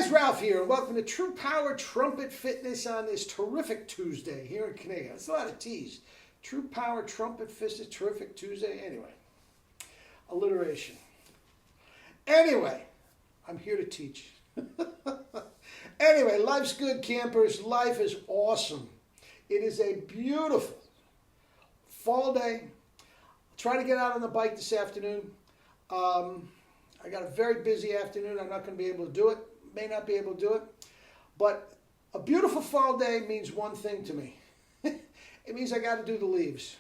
guys, Ralph here, and welcome to True Power Trumpet Fitness on this terrific Tuesday here in Connecticut. That's a lot of T's. True Power Trumpet Fitness, terrific Tuesday. Anyway, alliteration. Anyway, I'm here to teach. Anyway, life's good, campers. Life is awesome. It is a beautiful fall day. I'll try to get out on the bike this afternoon. I got a very busy afternoon. I'm not going to be able to do it. May not be able to do it. But a beautiful fall day means one thing to me. It means I got to do the leaves.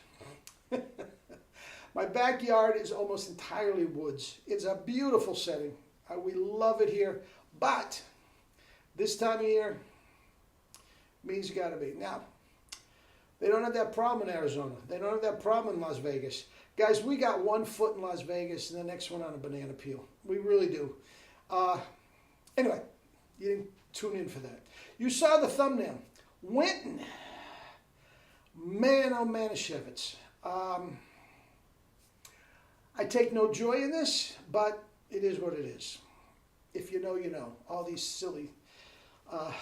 My backyard is almost entirely woods. It's a beautiful setting. We love it here. But this time of year means you got to be. Now, they don't have that problem in Arizona. They don't have that problem in Las Vegas. Guys, we got one foot in Las Vegas and the next one on a banana peel. We really do. Anyway, you didn't tune in for that. You saw the thumbnail. Wynton. Man, oh Manischewitz. I take no joy in this, but it is what it is. If you know, you know. All these silly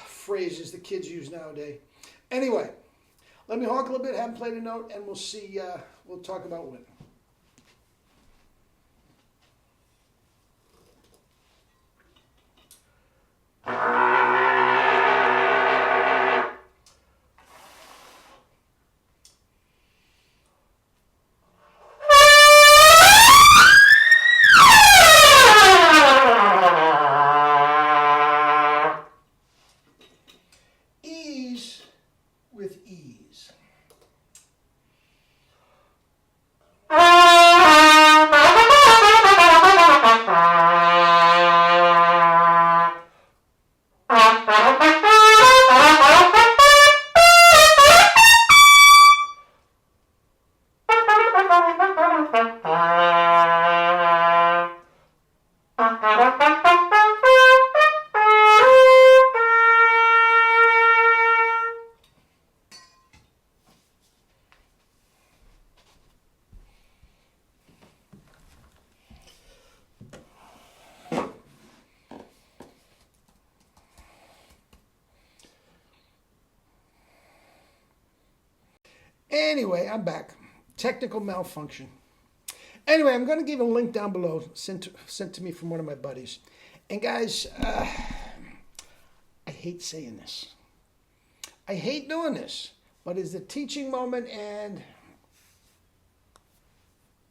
phrases the kids use nowadays. Anyway, let me honk a little bit, haven't played a note, and we'll see, we'll talk about Wynton. Ease with ease. Anyway, I'm back. Technical malfunction. Anyway, I'm going to give a link down below sent to me from one of my buddies. And guys, I hate saying this. I hate doing this, but it's a teaching moment, and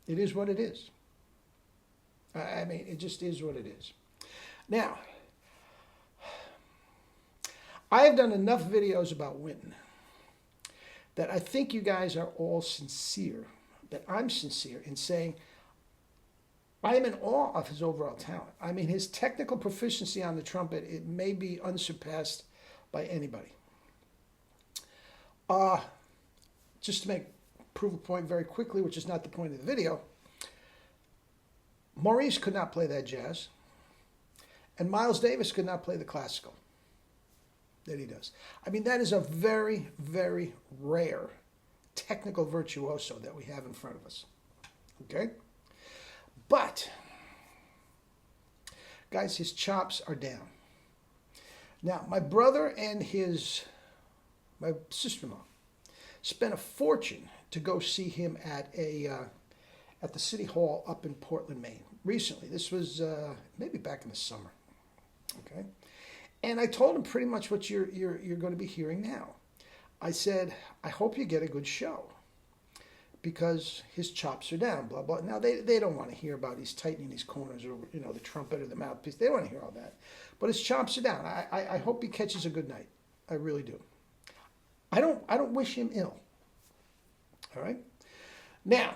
it is what it is. I mean, it just is what it is. Now, I have done enough videos about Wynton that I think you guys are all sincere, that I'm sincere in saying I am in awe of his overall talent. I mean, his technical proficiency on the trumpet, it may be unsurpassed by anybody. Just to prove a point very quickly, which is not the point of the video, Maurice could not play that jazz, and Miles Davis could not play the classical that he does. I mean, that is a very, very rare technical virtuoso that we have in front of us. Okay? But, guys, his chops are down. Now, my brother and my sister-in-law spent a fortune to go see him at the City Hall up in Portland, Maine. Recently. This was maybe back in the summer. Okay? And I told him pretty much what you're going to be hearing now. I said, I hope you get a good show, because his chops are down, blah, blah. Now, they don't want to hear about he's tightening these corners or, you know, the trumpet or the mouthpiece. They don't want to hear all that. But his chops are down. I hope he catches a good night. I really do. I don't wish him ill. All right? Now,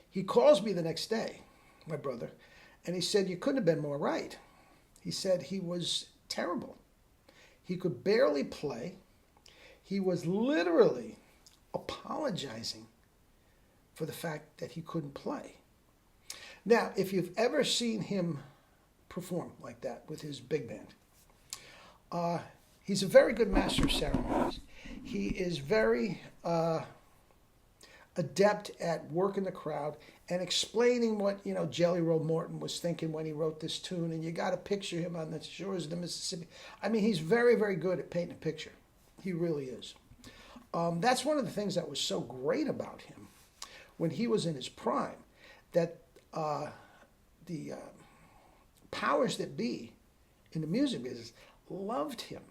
he calls me the next day, my brother, and he said, you couldn't have been more right. He said he was terrible. He could barely play. He was literally apologizing for the fact that he couldn't play. Now, if you've ever seen him perform like that with his big band, he's a very good master of ceremonies. He is very adept at working the crowd and explaining what, Jelly Roll Morton was thinking when he wrote this tune. And you got to picture him on the shores of the Mississippi. I mean, he's very, very good at painting a picture. He really is. That's one of the things that was so great about him when he was in his prime, that the powers that be in the music business loved him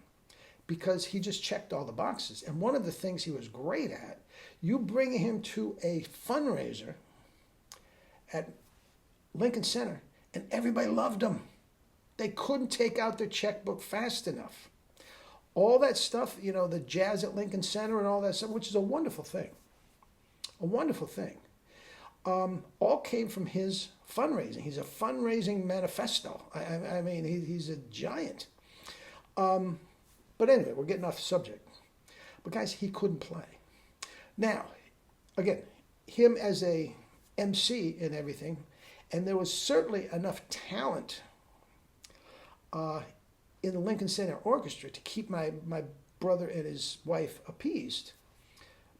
because he just checked all the boxes. And one of the things he was great at, you bring him to a fundraiser at Lincoln Center, and everybody loved him. They couldn't take out their checkbook fast enough. All that stuff, the jazz at Lincoln Center and all that stuff, which is a wonderful thing. A wonderful thing. All came from his fundraising. He's a fundraising manifesto. I mean, he's a giant. But anyway, we're getting off the subject. But guys, he couldn't play. Now, again, him as a MC and everything, and there was certainly enough talent in the Lincoln Center Orchestra to keep my brother and his wife appeased,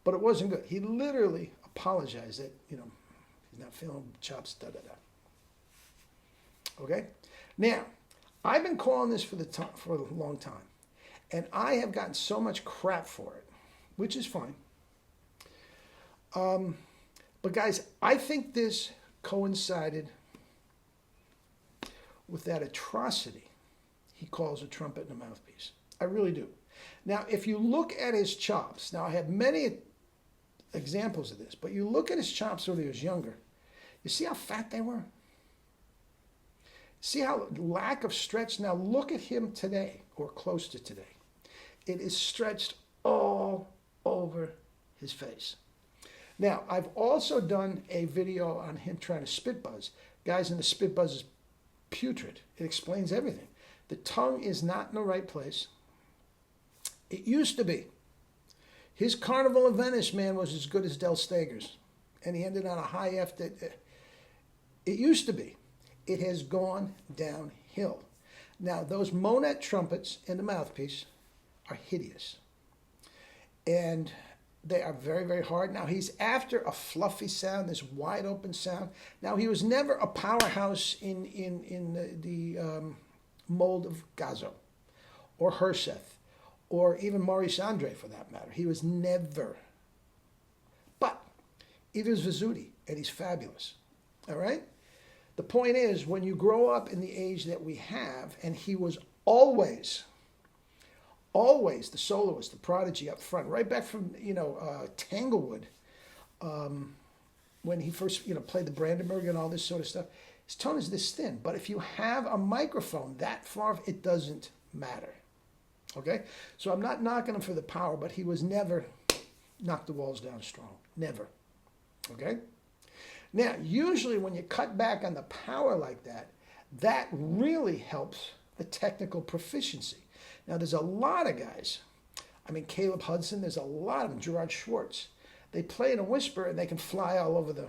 but it wasn't good. He literally apologized that, he's not feeling chops, da-da-da. Okay? Now, I've been calling this for a long time, and I have gotten so much crap for it, which is fine. But guys, I think this coincided with that atrocity he calls a trumpet and a mouthpiece. I really do. Now, if you look at his chops, now I have many examples of this, but you look at his chops when he was younger, you see how fat they were? See how lack of stretch? Now look at him today, or close to today. It is stretched all over his face. Now, I've also done a video on him trying to spit buzz. Guys, and the spit buzz is putrid. It explains everything. The tongue is not in the right place. It used to be. His Carnival of Venice, man, was as good as Del Steger's. And he ended on a high F that it used to be. It has gone downhill. Now, those Monet trumpets in the mouthpiece are hideous. And they are very, very hard. Now, he's after a fluffy sound, this wide open sound. Now, he was never a powerhouse in the mold of Gazzo or Herseth or even Maurice Andre for that matter. He was never. But it is Vizzuti, and he's fabulous. All right? The point is, when you grow up in the age that we have, and he was always the soloist, the prodigy up front, right back from, Tanglewood, when he first, played the Brandenburg and all this sort of stuff. His tone is this thin, but if you have a microphone that far, it doesn't matter. Okay? So I'm not knocking him for the power, but he was never knocked the walls down strong. Never. Okay? Now, usually when you cut back on the power like that, that really helps the technical proficiency. Now, there's a lot of guys. I mean, Caleb Hudson, there's a lot of them. Gerard Schwartz. They play in a whisper, and they can fly all over the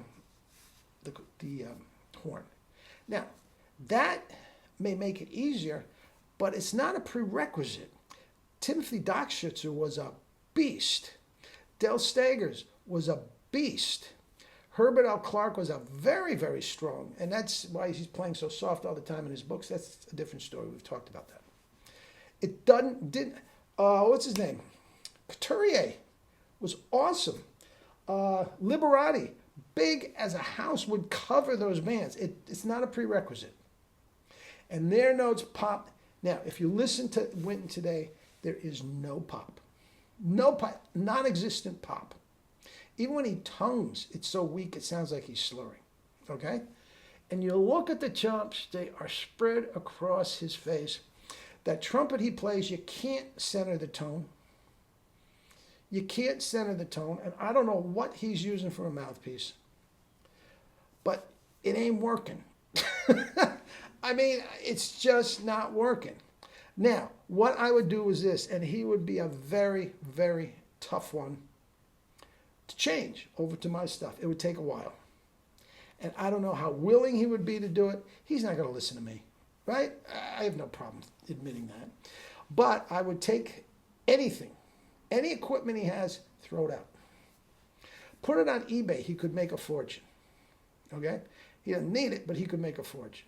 horn. Now, that may make it easier, but it's not a prerequisite. Timothy Dockschitzer was a beast. Del Stegers was a beast. Herbert L. Clark was a very, very strong, and that's why he's playing so soft all the time in his books. That's a different story. We've talked about that. It didn't, what's his name? Couturier was awesome. Liberati, big as a house, would cover those bands. It's not a prerequisite. And their notes pop. Now, if you listen to Wynton today, there is no pop. No pop, non-existent pop. Even when he tongues, it's so weak it sounds like he's slurring. Okay? And you look at the chops, they are spread across his face. That trumpet he plays, you can't center the tone. You can't center the tone, and I don't know what he's using for a mouthpiece, but it ain't working. I mean, it's just not working. Now, what I would do is this, and he would be a very, very tough one to change over to my stuff. It would take a while. And I don't know how willing he would be to do it. He's not going to listen to me, right? I have no problem admitting that. But I would take anything, any equipment he has, throw it out. Put it on eBay, he could make a fortune. Okay? He doesn't need it, but he could make a fortune.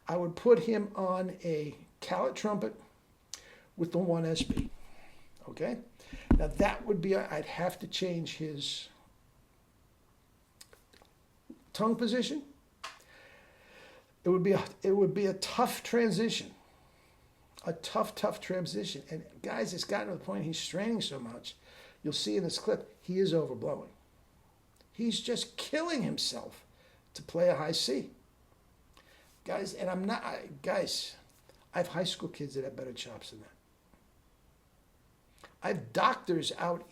I would put him on a Calet trumpet with the 1SP. Okay? Now that would be, I'd have to change his tongue position. It would be a tough transition. A tough transition. And guys, it's gotten to the point he's straining so much. You'll see in this clip, he is overblowing. He's just killing himself to play a high C. Guys, and guys, I have high school kids that have better chops than that. I have doctors out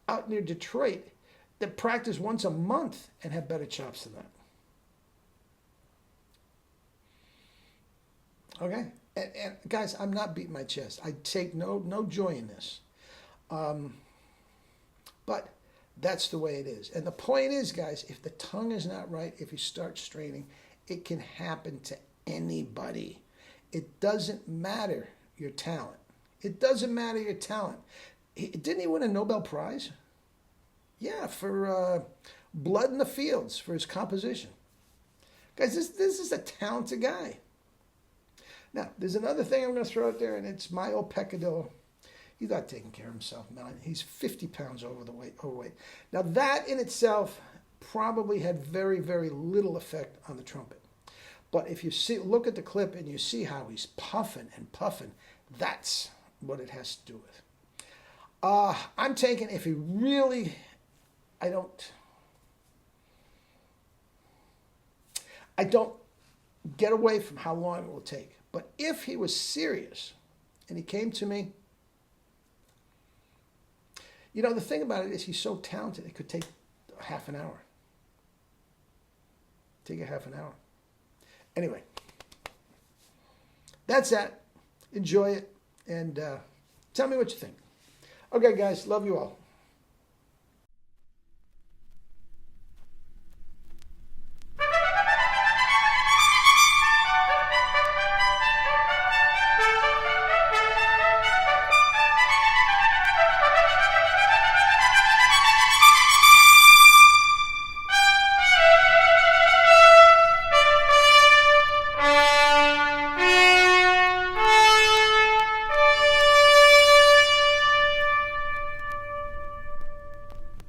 out near Detroit that practice once a month and have better chops than that. Okay? And guys, I'm not beating my chest. I take no joy in this. But that's the way it is. And the point is, guys, if the tongue is not right, if you start straining, it can happen to anybody. It doesn't matter your talent. It doesn't matter your talent. Didn't he win a Nobel Prize? Yeah, for Blood in the Fields, for his composition. Guys, this is a talented guy. Now, there's another thing I'm going to throw out there, and it's my old peccadillo. He's not taking care of himself, man. He's 50 pounds overweight. Now, that in itself probably had very, very little effect on the trumpet. But if you look at the clip and you see how he's puffing and puffing, that's what it has to do with. I'm taking, if he really, I don't get away from how long it will take. But if he was serious and he came to me, you know, the thing about it is he's so talented, it could take half an hour. Take a half an hour. Anyway, that's that. Enjoy it, and tell me what you think. Okay, guys, love you all.